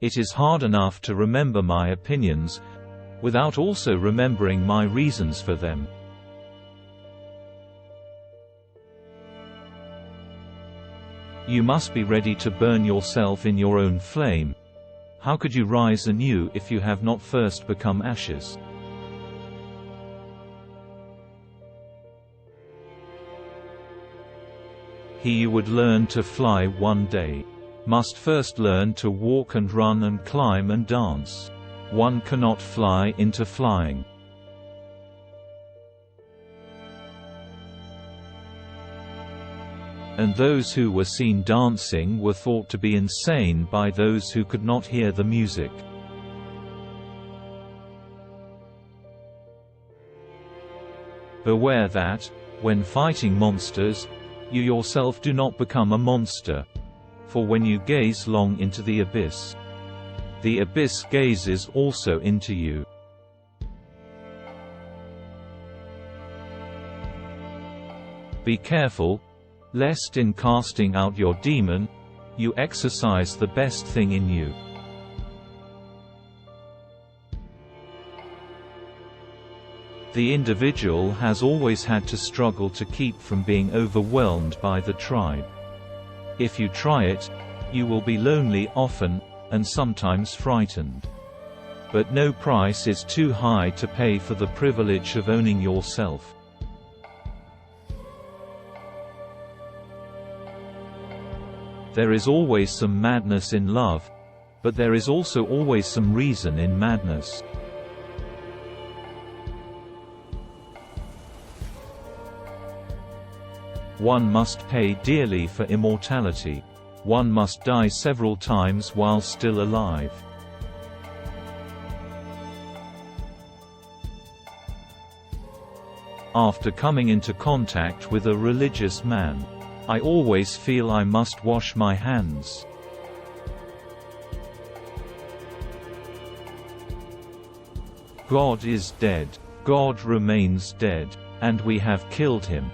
It is hard enough to remember my opinions, without also remembering my reasons for them. You must be ready to burn yourself in your own flame. How could you rise anew if you have not first become ashes? He who would learn to fly one day must first learn to walk and run and climb and dance. One cannot fly into flying. And those who were seen dancing were thought to be insane by those who could not hear the music. Beware that, when fighting monsters, you yourself do not become a monster. For when you gaze long into the abyss gazes also into you. Be careful, lest in casting out your demon, you exercise the best thing in you. The individual has always had to struggle to keep from being overwhelmed by the tribe. If you try it, you will be lonely often, and sometimes frightened. But no price is too high to pay for the privilege of owning yourself. There is always some madness in love, but there is also always some reason in madness. One must pay dearly for immortality. One must die several times while still alive. After coming into contact with a religious man, I always feel I must wash my hands. God is dead. God remains dead. And we have killed him.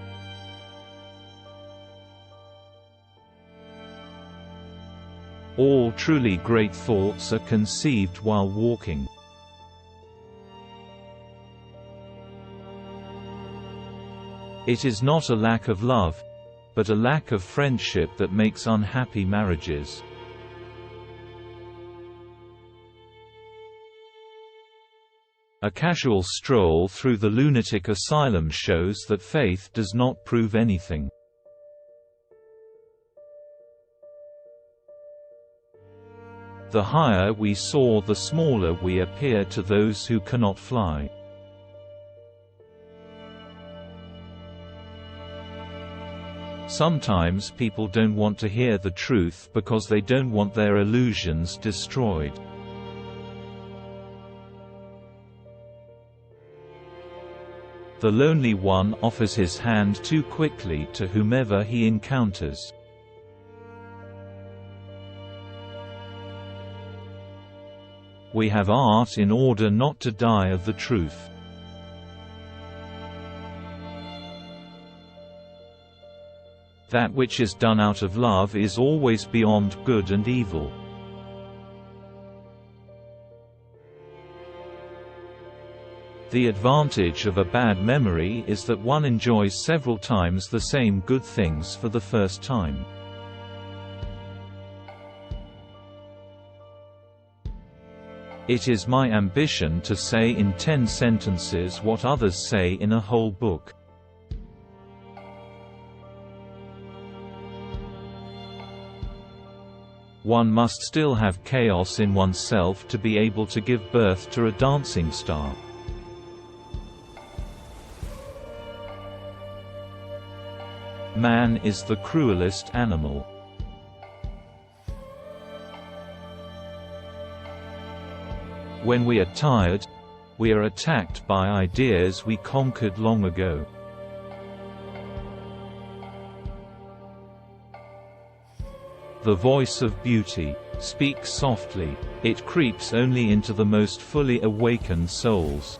All truly great thoughts are conceived while walking. It is not a lack of love, but a lack of friendship that makes unhappy marriages. A casual stroll through the lunatic asylum shows that faith does not prove anything. The higher we soar, the smaller we appear to those who cannot fly. Sometimes people don't want to hear the truth because they don't want their illusions destroyed. The lonely one offers his hand too quickly to whomever he encounters. We have art in order not to die of the truth. That which is done out of love is always beyond good and evil. The advantage of a bad memory is that one enjoys several times the same good things for the first time. It is my ambition to say in 10 sentences what others say in a whole book. One must still have chaos in oneself to be able to give birth to a dancing star. Man is the cruelest animal. When we are tired, we are attacked by ideas we conquered long ago. The voice of beauty speaks softly. It creeps only into the most fully awakened souls.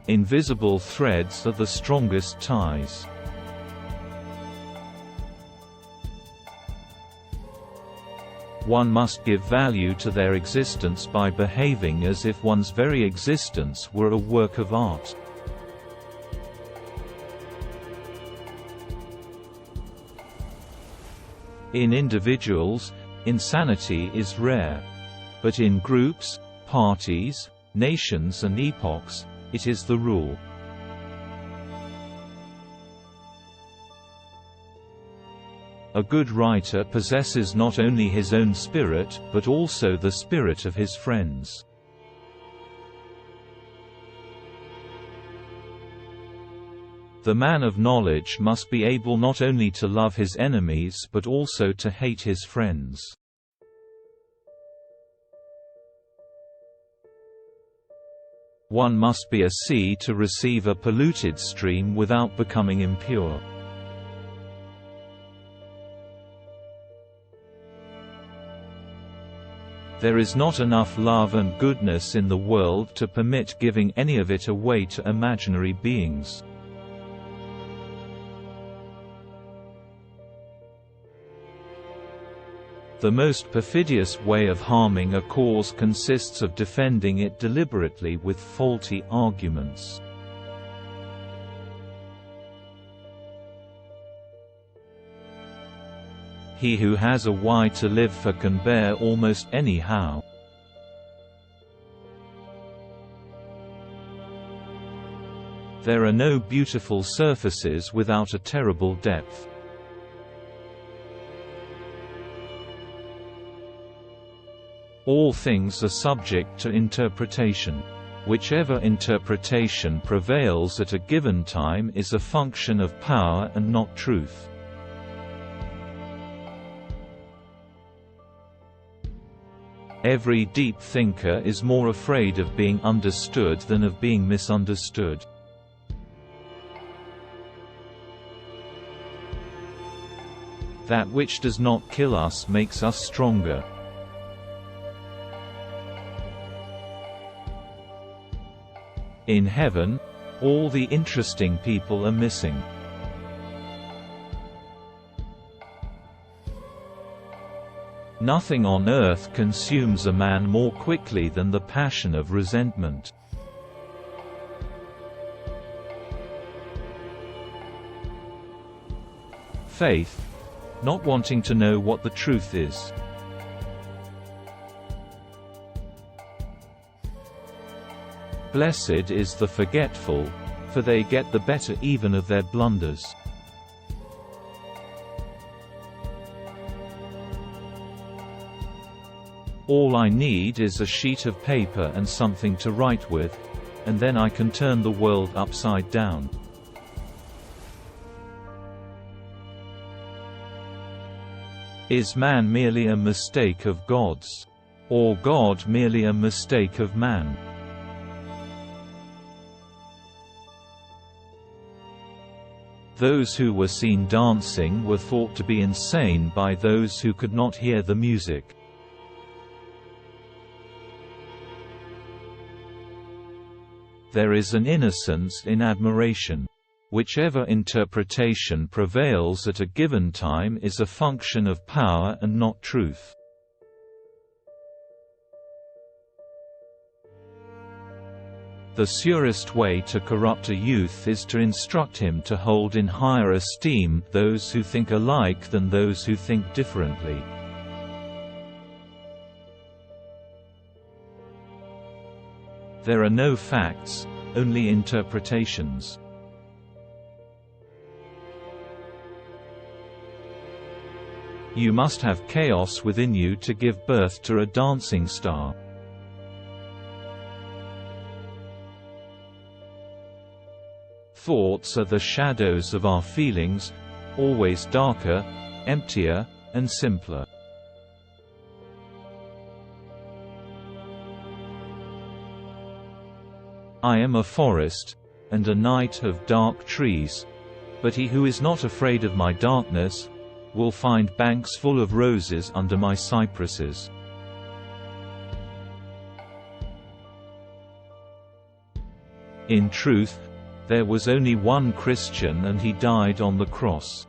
Invisible threads are the strongest ties. one must give value to their existence by behaving as if one's very existence were a work of art. In individuals, insanity is rare. But in groups, parties, nations and epochs, it is the rule. A good writer possesses not only his own spirit, but also the spirit of his friends. The man of knowledge must be able not only to love his enemies but also to hate his friends. One must be a sea to receive a polluted stream without becoming impure. There is not enough love and goodness in the world to permit giving any of it away to imaginary beings. The most perfidious way of harming a cause consists of defending it deliberately with faulty arguments. He who has a why to live for can bear almost any how. There are no beautiful surfaces without a terrible depth. All things are subject to interpretation. Whichever interpretation prevails at a given time is a function of power and not truth. Every deep thinker is more afraid of being understood than of being misunderstood. That which does not kill us makes us stronger. In heaven, all the interesting people are missing. Nothing on earth consumes a man more quickly than the passion of resentment. Faith, not wanting to know what the truth is. Blessed is the forgetful, for they get the better even of their blunders. All I need is a sheet of paper and something to write with, and then I can turn the world upside down. Is man merely a mistake of God's? Or God merely a mistake of man? Those who were seen dancing were thought to be insane by those who could not hear the music. There is an innocence in admiration. Whichever interpretation prevails at a given time is a function of power and not truth. The surest way to corrupt a youth is to instruct him to hold in higher esteem those who think alike than those who think differently. There are no facts, only interpretations. You must have chaos within you to give birth to a dancing star. Thoughts are the shadows of our feelings, always darker, emptier, and simpler. I am a forest, and a night of dark trees, but he who is not afraid of my darkness will find banks full of roses under my cypresses. In truth, there was only one Christian and he died on the cross.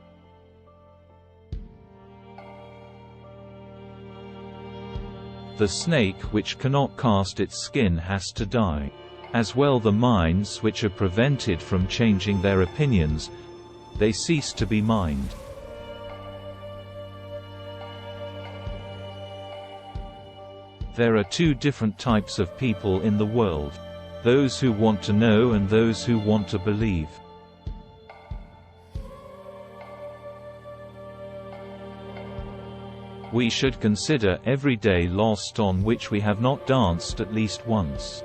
The snake which cannot cast its skin has to die. As well the minds which are prevented from changing their opinions, they cease to be mind. There are two different types of people in the world: those who want to know and those who want to believe. We should consider every day lost on which we have not danced at least once.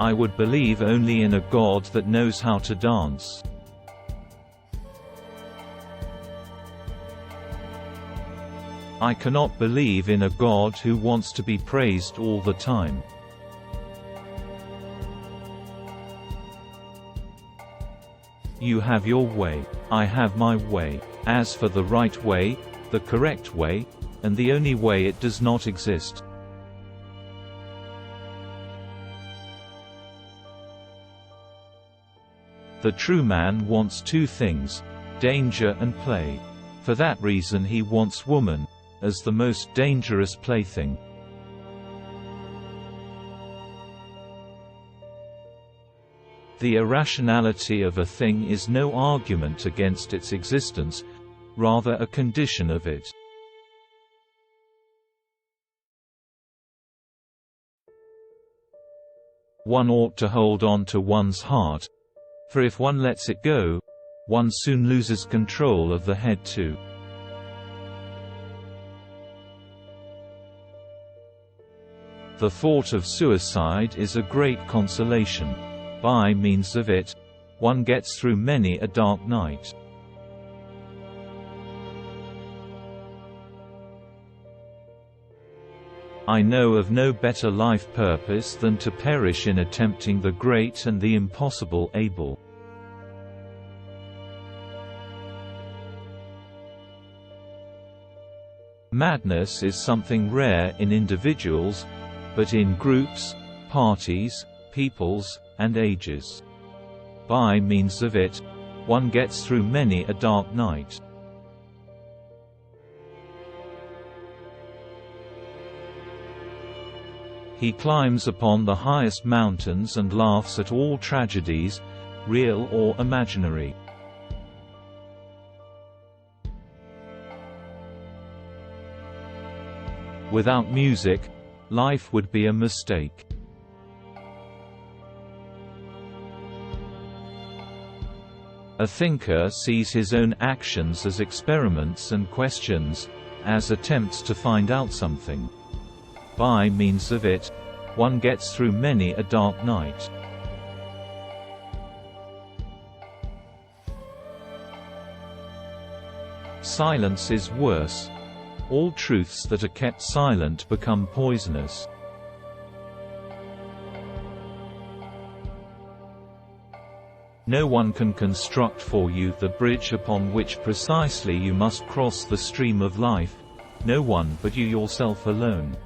I would believe only in a God that knows how to dance. I cannot believe in a God who wants to be praised all the time. You have your way, I have my way. As for the right way, the correct way, and the only way, it does not exist. The true man wants two things: danger and play. For that reason he wants woman, as the most dangerous plaything. The irrationality of a thing is no argument against its existence, rather a condition of it. One ought to hold on to one's heart, for if one lets it go, one soon loses control of the head too. The thought of suicide is a great consolation. By means of it, one gets through many a dark night. I know of no better life purpose than to perish in attempting the great and the impossible able. Madness is something rare in individuals, but in groups, parties, peoples, and ages. By means of it, one gets through many a dark night. He climbs upon the highest mountains and laughs at all tragedies, real or imaginary. Without music, life would be a mistake. A thinker sees his own actions as experiments and questions, as attempts to find out something. By means of it, one gets through many a dark night. Silence is worse. All truths that are kept silent become poisonous. No one can construct for you the bridge upon which precisely you must cross the stream of life, no one but you yourself alone.